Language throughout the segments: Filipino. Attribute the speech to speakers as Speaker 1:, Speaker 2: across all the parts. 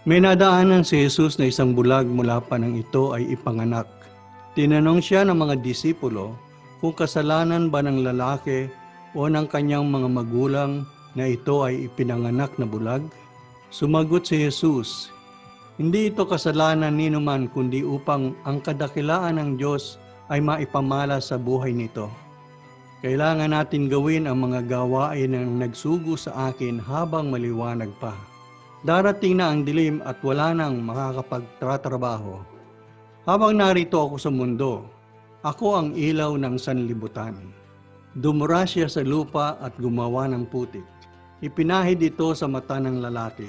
Speaker 1: May nadaanan si Jesus na isang bulag mula pa nang ito ay ipanganak. Tinanong siya ng mga disipulo kung kasalanan ba ng lalaki o ng kanyang mga magulang na ito ay ipinanganak na bulag. Sumagot si Jesus, "Hindi ito kasalanan ni numan kundi upang ang kadakilaan ng Diyos ay maipamala sa buhay nito. Kailangan natin gawin ang mga gawain ng nagsugo sa akin habang maliwanag pa. Darating na ang dilim at wala nang makakapagtatrabaho. Habang narito ako sa mundo, ako ang ilaw ng sanlibutan." Dumura siya sa lupa at gumawa ng putik. Ipinahid ito sa mata ng lalaki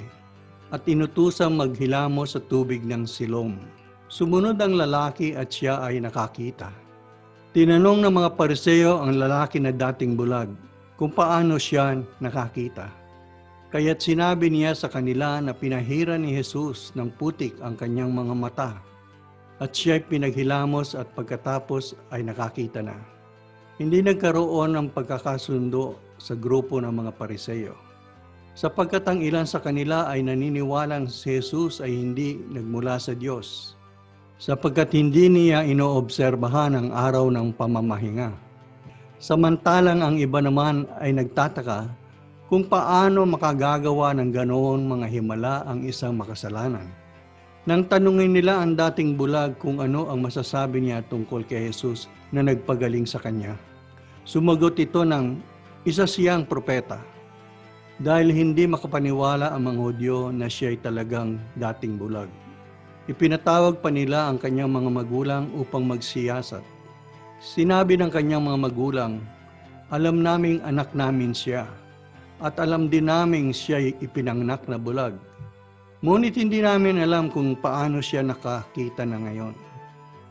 Speaker 1: at inutusang maghilamos sa tubig ng Siloam. Sumunod ang lalaki at siya ay nakakita. Tinanong ng mga Pariseo ang lalaki na dating bulag kung paano siya nakakita. Kaya't sinabi niya sa kanila na pinahira ni Jesus ng putik ang kanyang mga mata at siya'y pinaghilamos at pagkatapos ay nakakita na. Hindi nagkaroon ng pagkakasundo sa grupo ng mga Pariseo, sapagkat ang ilan sa kanila ay naniniwalang si Jesus ay hindi nagmula sa Diyos, sapagkat hindi niya inoobserbahan ang araw ng pamamahinga. Samantalang ang iba naman ay nagtataka kung paano makagagawa ng ganoon mga himala ang isang makasalanan. Nang tanungin nila ang dating bulag kung ano ang masasabi niya tungkol kay Jesus na nagpagaling sa kanya, sumagot ito ng isa siyang propeta. Dahil hindi makapaniwala ang mga Hudyo na siya ay talagang dating bulag, ipinatawag pa nila ang kanyang mga magulang upang magsiyasat. Sinabi ng kanyang mga magulang, "Alam naming anak namin siya, at alam din naming siya'y ipinanganak na bulag. Ngunit hindi namin alam kung paano siya nakakita na ngayon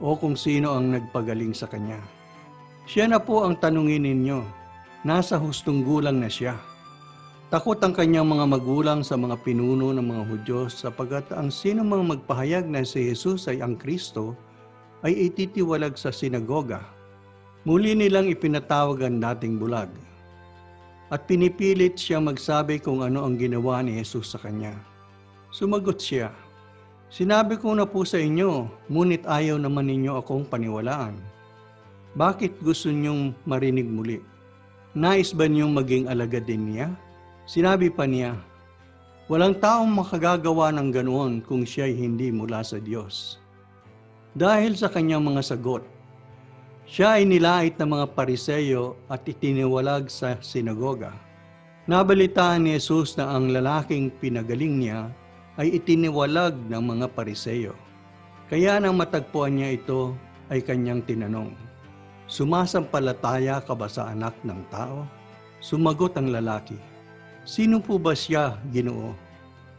Speaker 1: o kung sino ang nagpagaling sa kanya. Siya na po ang tanungin ninyo, nasa hustong gulang na siya." Takot ang kanyang mga magulang sa mga pinuno ng mga Hudyo sapagkat ang sino mang magpahayag na si Jesus ay ang Kristo ay ititiwalag sa sinagoga. Muli nilang ipinatawag ang dating bulag at pinipilit siyang magsabi kung ano ang ginawa ni Jesus sa kanya. Sumagot siya, "Sinabi ko na po sa inyo, ngunit ayaw naman ninyo akong paniwalaan. Bakit gusto niyong marinig muli? Nais ba niyong maging alagad din niya?" Sinabi pa niya, "Walang taong makagagawa ng ganoon kung siya'y hindi mula sa Diyos." Dahil sa kanyang mga sagot, siya ay nilait ng mga Pariseo at itiniwalag sa sinagoga. Nabalitaan ni Jesus na ang lalaking pinagaling niya ay itiniwalag ng mga Pariseo. Kaya nang matagpuan niya ito ay kanyang tinanong, "Sumasampalataya ka ba sa anak ng tao?" Sumagot ang lalaki, "Sino po ba siya, Ginoo?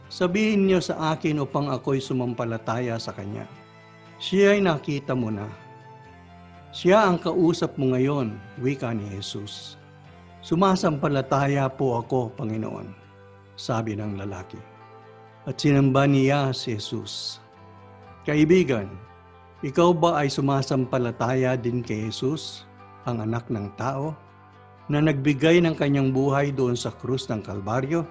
Speaker 1: Sabihin niyo sa akin upang ako'y sumampalataya sa kanya." Siya ay nakita mo na. Siya ang kausap mo ngayon, wika ni Jesus. "Sumasampalataya po ako, Panginoon," sabi ng lalaki. At sinamba niya si Jesus. Kaibigan, ikaw ba ay sumasampalataya din kay Jesus, ang anak ng tao, na nagbigay ng kanyang buhay doon sa krus ng Kalbaryo?